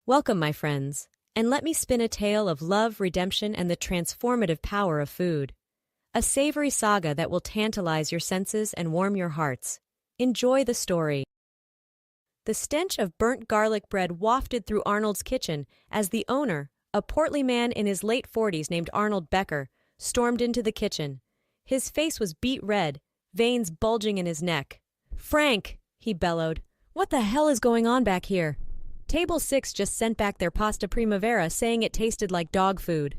Welcome, my friends, and let me spin a tale of love, redemption, and the transformative power of food. A savory saga that will tantalize your senses and warm your hearts. Enjoy the story. The stench of burnt garlic bread wafted through Arnold's kitchen as the owner, a portly man in his late 40s named Arnold Becker, stormed into the kitchen. His face was beet red, veins bulging in his neck. "Frank," he bellowed, "what the hell is going on back here? Table 6 just sent back their pasta primavera saying it tasted like dog food."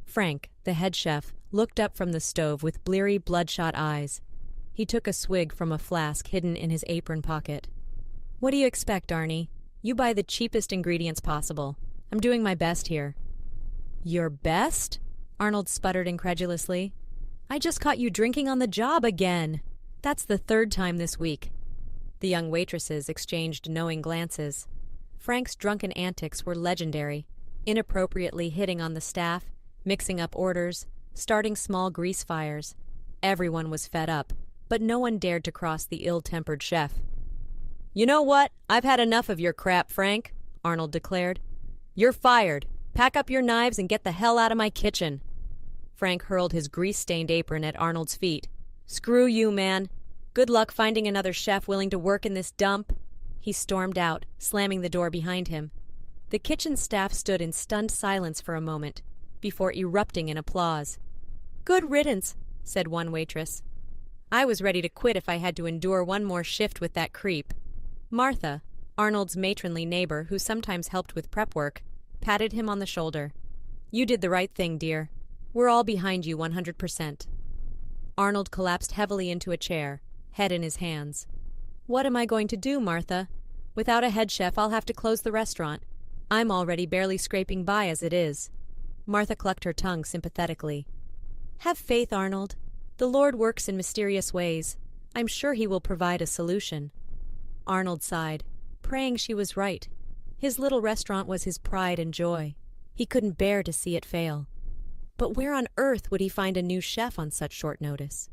Frank, the head chef, looked up from the stove with bleary, bloodshot eyes. He took a swig from a flask hidden in his apron pocket. "What do you expect, Arnie? You buy the cheapest ingredients possible. I'm doing my best here." "Your best?" Arnold sputtered incredulously. "I just caught you drinking on the job again. That's the third time this week." The young waitresses exchanged knowing glances. Frank's drunken antics were legendary, inappropriately hitting on the staff, mixing up orders, starting small grease fires. Everyone was fed up, but no one dared to cross the ill-tempered chef. "You know what? I've had enough of your crap, Frank," Arnold declared. "You're fired. Pack up your knives and get the hell out of my kitchen." Frank hurled his grease-stained apron at Arnold's feet. "Screw you, man. Good luck finding another chef willing to work in this dump." He stormed out, slamming the door behind him. The kitchen staff stood in stunned silence for a moment, before erupting in applause. "Good riddance," said one waitress. "I was ready to quit if I had to endure one more shift with that creep." Martha, Arnold's matronly neighbor who sometimes helped with prep work, patted him on the shoulder. "You did the right thing, dear. We're all behind you 100%. Arnold collapsed heavily into a chair, head in his hands. "What am I going to do, Martha? Without a head chef, I'll have to close the restaurant. I'm already barely scraping by as it is." Martha clucked her tongue sympathetically. "Have faith, Arnold. The Lord works in mysterious ways. I'm sure He will provide a solution." Arnold sighed, praying she was right. His little restaurant was his pride and joy. He couldn't bear to see it fail. But where on earth would he find a new chef on such short notice?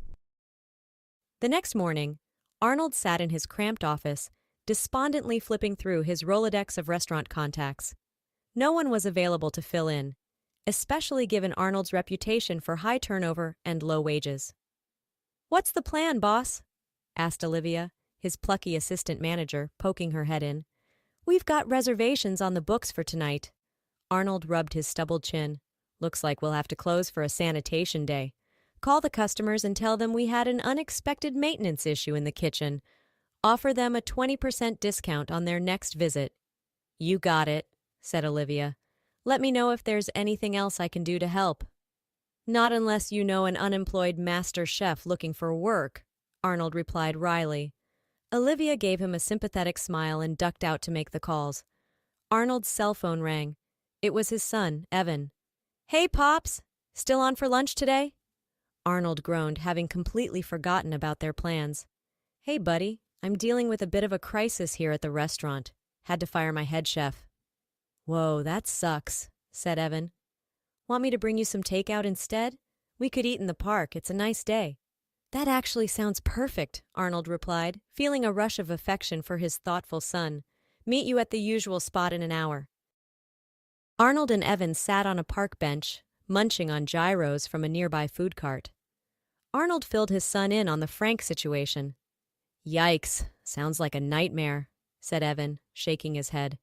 The next morning, Arnold sat in his cramped office, despondently flipping through his Rolodex of restaurant contacts. No one was available to fill in, especially given Arnold's reputation for high turnover and low wages. "What's the plan, boss?" asked Olivia, his plucky assistant manager, poking her head in. "We've got reservations on the books for tonight." Arnold rubbed his stubbled chin. "Looks like we'll have to close for a sanitation day. Call the customers and tell them we had an unexpected maintenance issue in the kitchen. Offer them a 20% discount on their next visit." "You got it," said Olivia. "Let me know if there's anything else I can do to help." "Not unless you know an unemployed master chef looking for work," Arnold replied wryly. Olivia gave him a sympathetic smile and ducked out to make the calls. Arnold's cell phone rang. It was his son, Evan. "Hey, Pops! Still on for lunch today?" Arnold groaned, having completely forgotten about their plans. "Hey, buddy, I'm dealing with a bit of a crisis here at the restaurant. Had to fire my head chef." "Whoa, that sucks," said Evan. "Want me to bring you some takeout instead? We could eat in the park. It's a nice day." "That actually sounds perfect," Arnold replied, feeling a rush of affection for his thoughtful son. "Meet you at the usual spot in an hour." Arnold and Evan sat on a park bench, munching on gyros from a nearby food cart. Arnold filled his son in on the Frank situation. "Yikes, sounds like a nightmare," said Evan, shaking his head.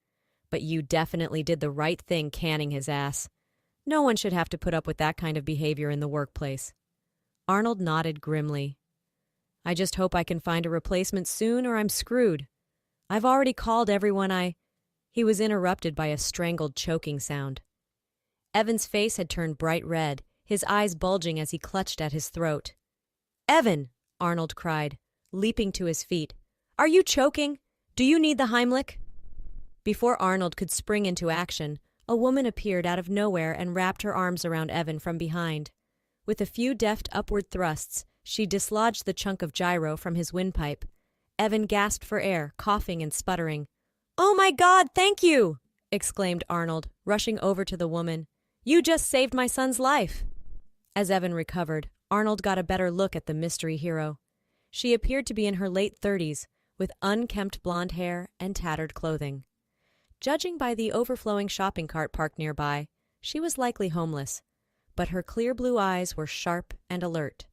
"But you definitely did the right thing canning his ass. No one should have to put up with that kind of behavior in the workplace." Arnold nodded grimly. "I just hope I can find a replacement soon or I'm screwed. I've already called everyone He was interrupted by a strangled choking sound. Evan's face had turned bright red, his eyes bulging as he clutched at his throat. "Evan!" Arnold cried, leaping to his feet. "Are you choking? Do you need the Heimlich?" Before Arnold could spring into action, a woman appeared out of nowhere and wrapped her arms around Evan from behind. With a few deft upward thrusts, she dislodged the chunk of gyro from his windpipe. Evan gasped for air, coughing and sputtering. "Oh my God, thank you!" exclaimed Arnold, rushing over to the woman. "You just saved my son's life." As Evan recovered, Arnold got a better look at the mystery hero. She appeared to be in her late 30s, with unkempt blonde hair and tattered clothing. Judging by the overflowing shopping cart parked nearby, she was likely homeless, but her clear blue eyes were sharp and alert.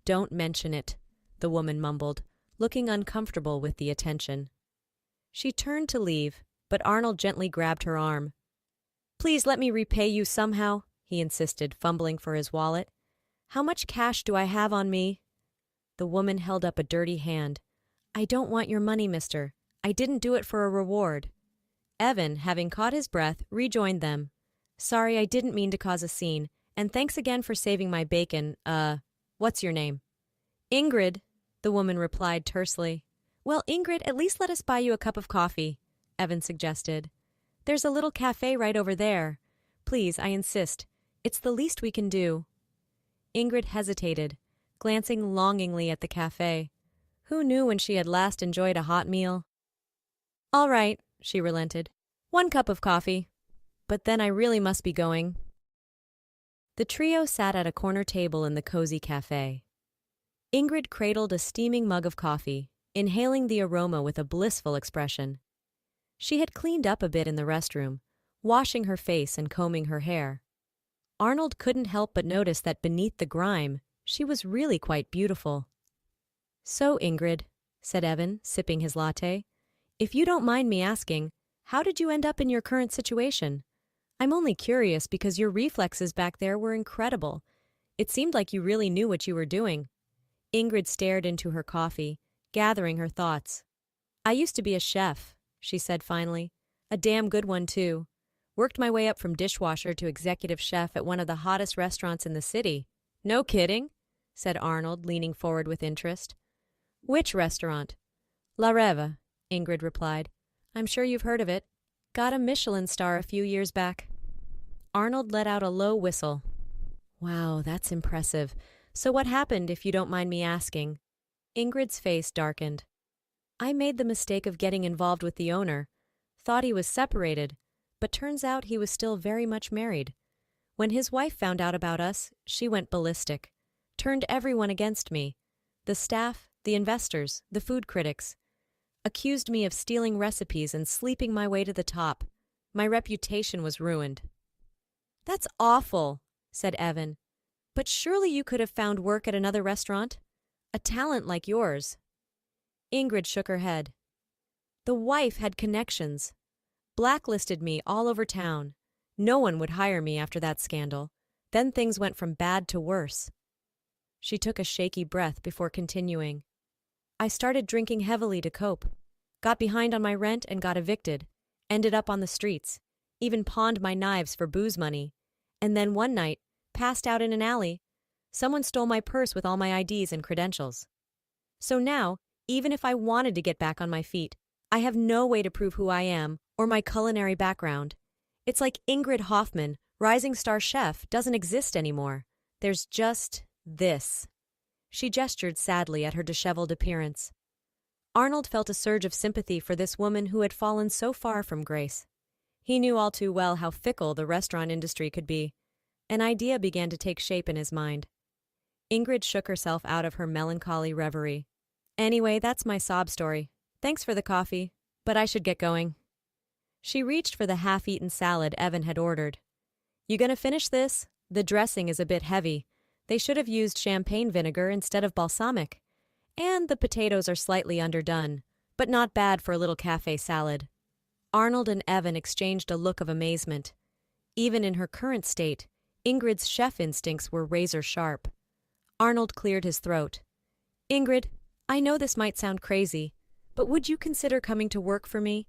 "Don't mention it," the woman mumbled, looking uncomfortable with the attention. She turned to leave, but Arnold gently grabbed her arm. "Please let me repay you somehow," he insisted, fumbling for his wallet. "How much cash do I have on me?" The woman held up a dirty hand. "I don't want your money, mister. I didn't do it for a reward." Evan, having caught his breath, rejoined them. "Sorry, I didn't mean to cause a scene, and thanks again for saving my bacon. What's your name?" "Ingrid," the woman replied tersely. "Well, Ingrid, at least let us buy you a cup of coffee," Evan suggested. "There's a little cafe right over there. Please, I insist. It's the least we can do." Ingrid hesitated, glancing longingly at the cafe. Who knew when she had last enjoyed a hot meal? "All right," she relented. "1 cup of coffee. But then I really must be going." The trio sat at a corner table in the cozy cafe. Ingrid cradled a steaming mug of coffee, inhaling the aroma with a blissful expression. She had cleaned up a bit in the restroom, washing her face and combing her hair. Arnold couldn't help but notice that beneath the grime, she was really quite beautiful. "So, Ingrid," said Evan, sipping his latte, "if you don't mind me asking, how did you end up in your current situation? I'm only curious because your reflexes back there were incredible. It seemed like you really knew what you were doing." Ingrid stared into her coffee, gathering her thoughts. "I used to be a chef," she said finally. "A damn good one, too. Worked my way up from dishwasher to executive chef at one of the hottest restaurants in the city." "No kidding?" said Arnold, leaning forward with interest. "Which restaurant?" "La Reva," Ingrid replied. "I'm sure you've heard of it. Got a Michelin star a few years back." Arnold let out a low whistle. "Wow, that's impressive. So what happened, if you don't mind me asking?" Ingrid's face darkened. "I made the mistake of getting involved with the owner. Thought he was separated, but turns out he was still very much married. When his wife found out about us, she went ballistic. Turned everyone against me. The staff, the investors, the food critics. Accused me of stealing recipes and sleeping my way to the top. My reputation was ruined." "That's awful," said Evan. "But surely you could have found work at another restaurant? A talent like yours." Ingrid shook her head. "The wife had connections. Blacklisted me all over town. No one would hire me after that scandal. Then things went from bad to worse." She took a shaky breath before continuing. "I started drinking heavily to cope. Got behind on my rent and got evicted. Ended up on the streets. Even pawned my knives for booze money. And then one night, passed out in an alley. Someone stole my purse with all my IDs and credentials. So now, even if I wanted to get back on my feet, I have no way to prove who I am or my culinary background. It's like Ingrid Hoffman, rising star chef, doesn't exist anymore. There's just this." She gestured sadly at her disheveled appearance. Arnold felt a surge of sympathy for this woman who had fallen so far from grace. He knew all too well how fickle the restaurant industry could be. An idea began to take shape in his mind. Ingrid shook herself out of her melancholy reverie. "Anyway, that's my sob story. Thanks for the coffee, but I should get going." She reached for the half-eaten salad Evan had ordered. "You gonna finish this? The dressing is a bit heavy. They should have used champagne vinegar instead of balsamic. And the potatoes are slightly underdone, but not bad for a little cafe salad." Arnold and Evan exchanged a look of amazement. Even in her current state, Ingrid's chef instincts were razor sharp. Arnold cleared his throat. "Ingrid, I know this might sound crazy, but would you consider coming to work for me?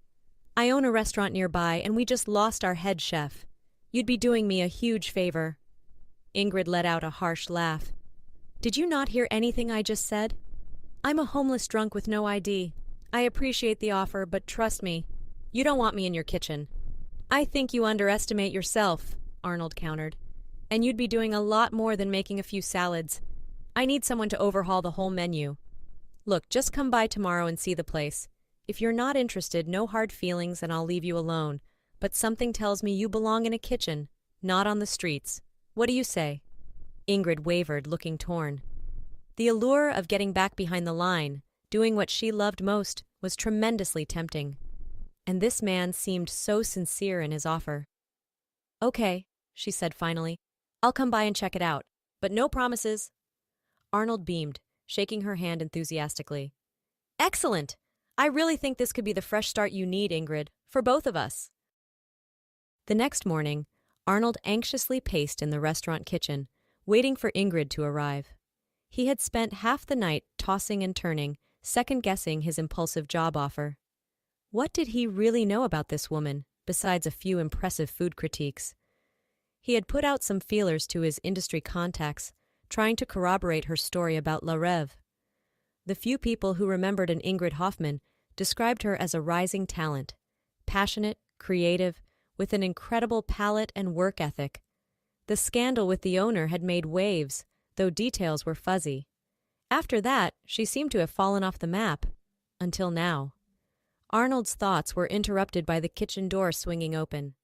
I own a restaurant nearby and we just lost our head chef. You'd be doing me a huge favor." Ingrid let out a harsh laugh. "Did you not hear anything I just said? I'm a homeless drunk with no ID. I appreciate the offer, but trust me, you don't want me in your kitchen." "I think you underestimate yourself," Arnold countered. "And you'd be doing a lot more than making a few salads. I need someone to overhaul the whole menu. Look, just come by tomorrow and see the place. If you're not interested, no hard feelings and I'll leave you alone. But something tells me you belong in a kitchen, not on the streets. What do you say?" Ingrid wavered, looking torn. The allure of getting back behind the line, doing what she loved most, was tremendously tempting. and this man seemed so sincere in his offer. "Okay," she said finally. "I'll come by and check it out, but no promises." Arnold beamed, shaking her hand enthusiastically. "Excellent! I really think this could be the fresh start you need, Ingrid, for both of us." The next morning, Arnold anxiously paced in the restaurant kitchen, waiting for Ingrid to arrive. He had spent half the night tossing and turning, second-guessing his impulsive job offer. What did he really know about this woman, besides a few impressive food critiques? He had put out some feelers to his industry contacts, trying to corroborate her story about La Rêve. The few people who remembered an Ingrid Hoffmann described her as a rising talent, passionate, creative, with an incredible palate and work ethic. The scandal with the owner had made waves, though details were fuzzy. After that, she seemed to have fallen off the map. Until now. Arnold's thoughts were interrupted by the kitchen door swinging open.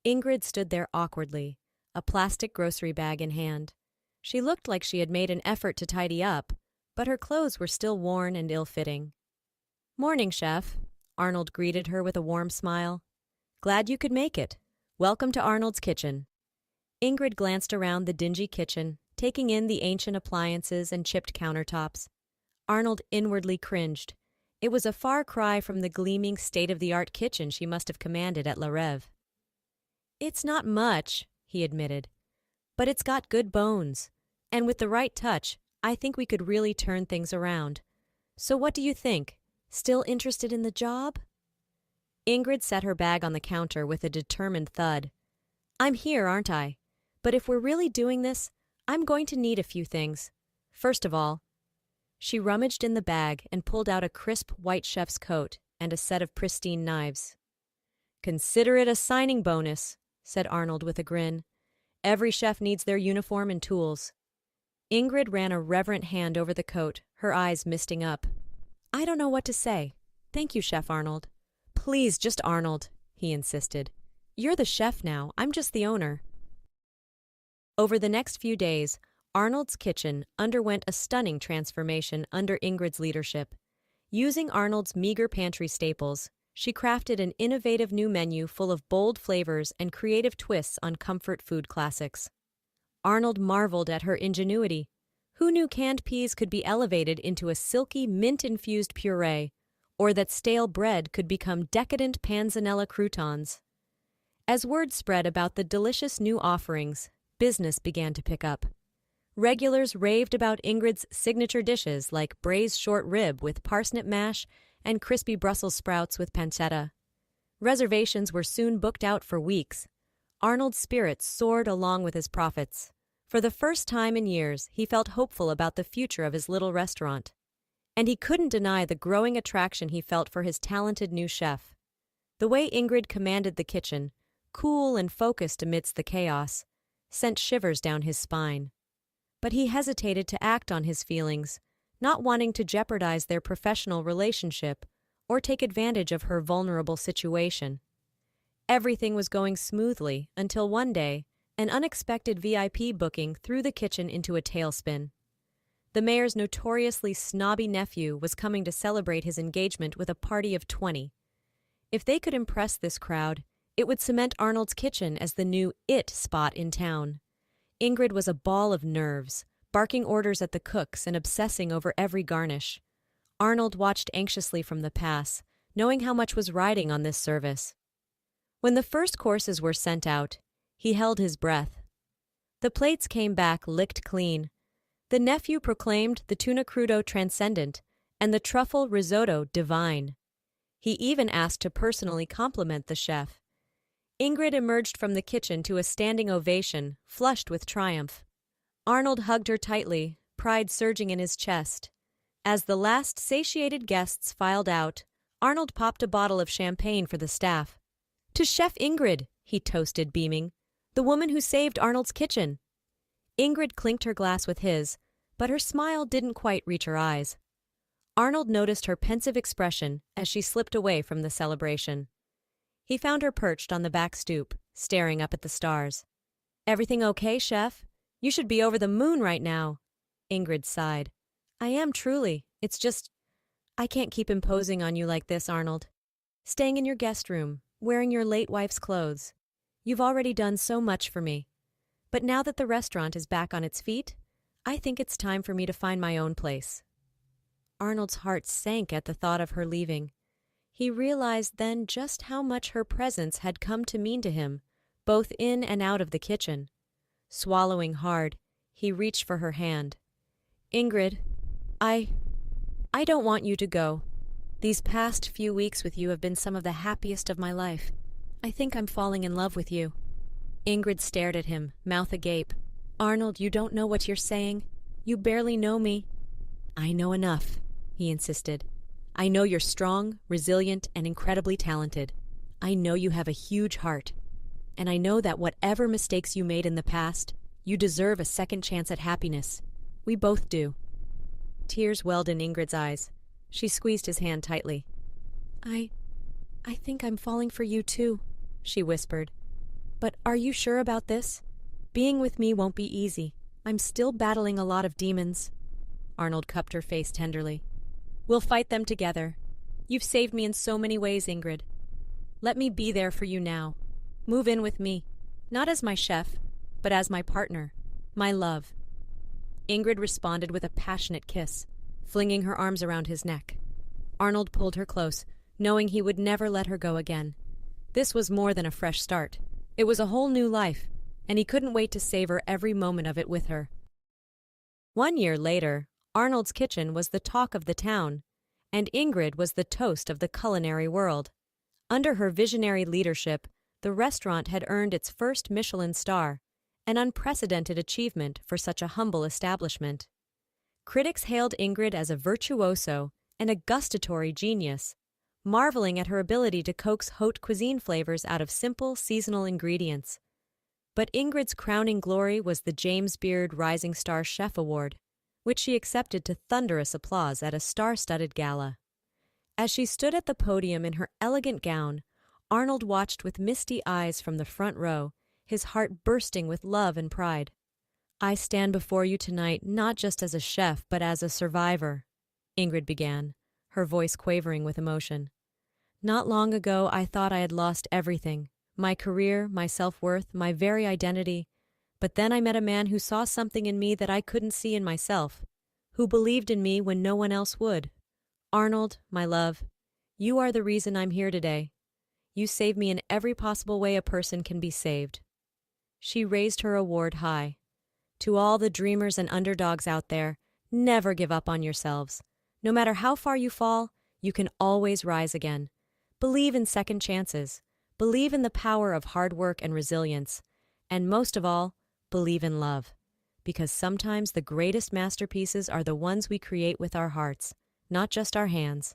Ingrid stood there awkwardly, a plastic grocery bag in hand. She looked like she had made an effort to tidy up, but her clothes were still worn and ill-fitting. "Morning, Chef," Arnold greeted her with a warm smile. "Glad you could make it. Welcome to Arnold's kitchen." Ingrid glanced around the dingy kitchen, taking in the ancient appliances and chipped countertops. Arnold inwardly cringed. It was a far cry from the gleaming state-of-the-art kitchen she must have commanded at La Rêve. "It's not much," he admitted, "but it's got good bones. And with the right touch, I think we could really turn things around. So what do you think? Still interested in the job?" Ingrid set her bag on the counter with a determined thud. "I'm here, aren't I? But if we're really doing this, I'm going to need a few things. First of all," she rummaged in the bag and pulled out a crisp white chef's coat and a set of pristine knives. "Consider it a signing bonus," said Arnold with a grin. "Every chef needs their uniform and tools." Ingrid ran a reverent hand over the coat, her eyes misting up. "I don't know what to say. Thank you, Chef Arnold." "Please, just Arnold," he insisted. "You're the chef now, I'm just the owner." Over the next few days, Arnold's kitchen underwent a stunning transformation under Ingrid's leadership. Using Arnold's meager pantry staples, she crafted an innovative new menu full of bold flavors and creative twists on comfort food classics. Arnold marveled at her ingenuity. Who knew canned peas could be elevated into a silky, mint-infused puree, or that stale bread could become decadent panzanella croutons? As word spread about the delicious new offerings, business began to pick up. Regulars raved about Ingrid's signature dishes like braised short rib with parsnip mash and crispy Brussels sprouts with pancetta. Reservations were soon booked out for weeks. Arnold's spirits soared along with his profits. For the first time in years, he felt hopeful about the future of his little restaurant. And he couldn't deny the growing attraction he felt for his talented new chef. The way Ingrid commanded the kitchen, cool and focused amidst the chaos, sent shivers down his spine. But he hesitated to act on his feelings, not wanting to jeopardize their professional relationship or take advantage of her vulnerable situation. Everything was going smoothly until one day, an unexpected VIP booking threw the kitchen into a tailspin. The mayor's notoriously snobby nephew was coming to celebrate his engagement with a party of 20. If they could impress this crowd, it would cement Arnold's kitchen as the new it spot in town. Ingrid was a ball of nerves, barking orders at the cooks and obsessing over every garnish. Arnold watched anxiously from the pass, knowing how much was riding on this service. When the first courses were sent out, he held his breath. The plates came back licked clean. The nephew proclaimed the tuna crudo transcendent and the truffle risotto divine. He even asked to personally compliment the chef. Ingrid emerged from the kitchen to a standing ovation, flushed with triumph. Arnold hugged her tightly, pride surging in his chest. As the last satiated guests filed out, Arnold popped a bottle of champagne for the staff. "To Chef Ingrid," he toasted, beaming. "The woman who saved Arnold's kitchen." Ingrid clinked her glass with his, but her smile didn't quite reach her eyes. Arnold noticed her pensive expression as she slipped away from the celebration. He found her perched on the back stoop, staring up at the stars. "Everything okay, Chef? You should be over the moon right now." Ingrid sighed. "I am truly. It's just, I can't keep imposing on you like this, Arnold." staying in your guest room, wearing your late wife's clothes. You've already done so much for me. But now that the restaurant is back on its feet, I think it's time for me to find my own place." Arnold's heart sank at the thought of her leaving. He realized then just how much her presence had come to mean to him, both in and out of the kitchen. Swallowing hard, he reached for her hand. "Ingrid, I don't want you to go. These past few weeks with you have been some of the happiest of my life. I think I'm falling in love with you." Ingrid stared at him, mouth agape. "Arnold, you don't know what you're saying. You barely know me." "I know enough," he insisted. "I know you're strong, resilient, and incredibly talented. I know you have a huge heart. And I know that whatever mistakes you made in the past, you deserve a second chance at happiness. We both do." Tears welled in Ingrid's eyes. She squeezed his hand tightly. I think I'm falling for you too," she whispered. "But are you sure about this? Being with me won't be easy. I'm still battling a lot of demons." Arnold cupped her face tenderly. "We'll fight them together. You've saved me in so many ways, Ingrid. Let me be there for you now. Move in with me, not as my chef, but as my partner, my love." Ingrid responded with a passionate kiss, flinging her arms around his neck. Arnold pulled her close, knowing he would never let her go again. This was more than a fresh start. It was a whole new life, and he couldn't wait to savor every moment of it with her. 1 year later, Arnold's kitchen was the talk of the town, and Ingrid was the toast of the culinary world. Under her visionary leadership, the restaurant had earned its first Michelin star, an unprecedented achievement for such a humble establishment. Critics hailed Ingrid as a virtuoso and a gustatory genius, marveling at her ability to coax haute cuisine flavors out of simple, seasonal ingredients. But Ingrid's crowning glory was the James Beard Rising Star Chef Award, which she accepted to thunderous applause at a star-studded gala. As she stood at the podium in her elegant gown, Arnold watched with misty eyes from the front row, his heart bursting with love and pride. "I stand before you tonight not just as a chef, but as a survivor," Ingrid began, her voice quavering with emotion. "Not long ago I thought I had lost everything, my career, my self-worth, my very identity. But then I met a man who saw something in me that I couldn't see in myself, who believed in me when no one else would. Arnold, my love, you are the reason I'm here today. You saved me in every possible way a person can be saved." She raised her award high. "To all the dreamers and underdogs out there, never give up on yourselves. No matter how far you fall, you can always rise again. Believe in second chances. Believe in the power of hard work and resilience. And most of all, believe in love. Because sometimes the greatest masterpieces are the ones we create with our hearts, not just our hands.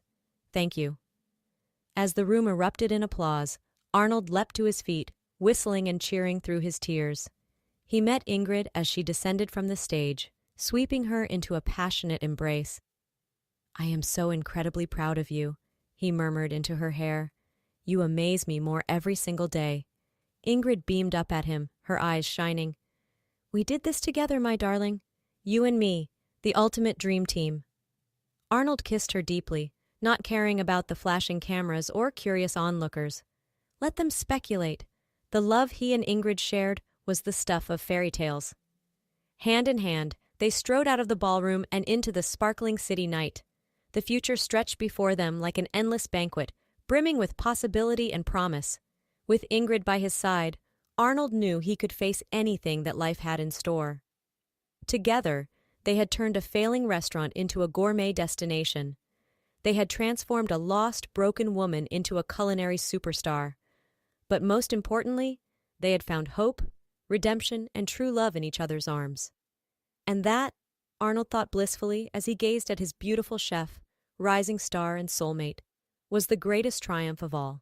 Thank you." As the room erupted in applause, Arnold leapt to his feet, whistling and cheering through his tears. He met Ingrid as she descended from the stage, sweeping her into a passionate embrace. "I am so incredibly proud of you," he murmured into her hair. "You amaze me more every single day." Ingrid beamed up at him, her eyes shining. "We did this together, my darling. You and me, the ultimate dream team." Arnold kissed her deeply, not caring about the flashing cameras or curious onlookers. Let them speculate. The love he and Ingrid shared was the stuff of fairy tales. Hand in hand, they strode out of the ballroom and into the sparkling city night. The future stretched before them like an endless banquet, brimming with possibility and promise. With Ingrid by his side, Arnold knew he could face anything that life had in store. Together, they had turned a failing restaurant into a gourmet destination. They had transformed a lost, broken woman into a culinary superstar. But most importantly, they had found hope, redemption, and true love in each other's arms. And that, Arnold thought blissfully as he gazed at his beautiful chef, rising star and soulmate, was the greatest triumph of all.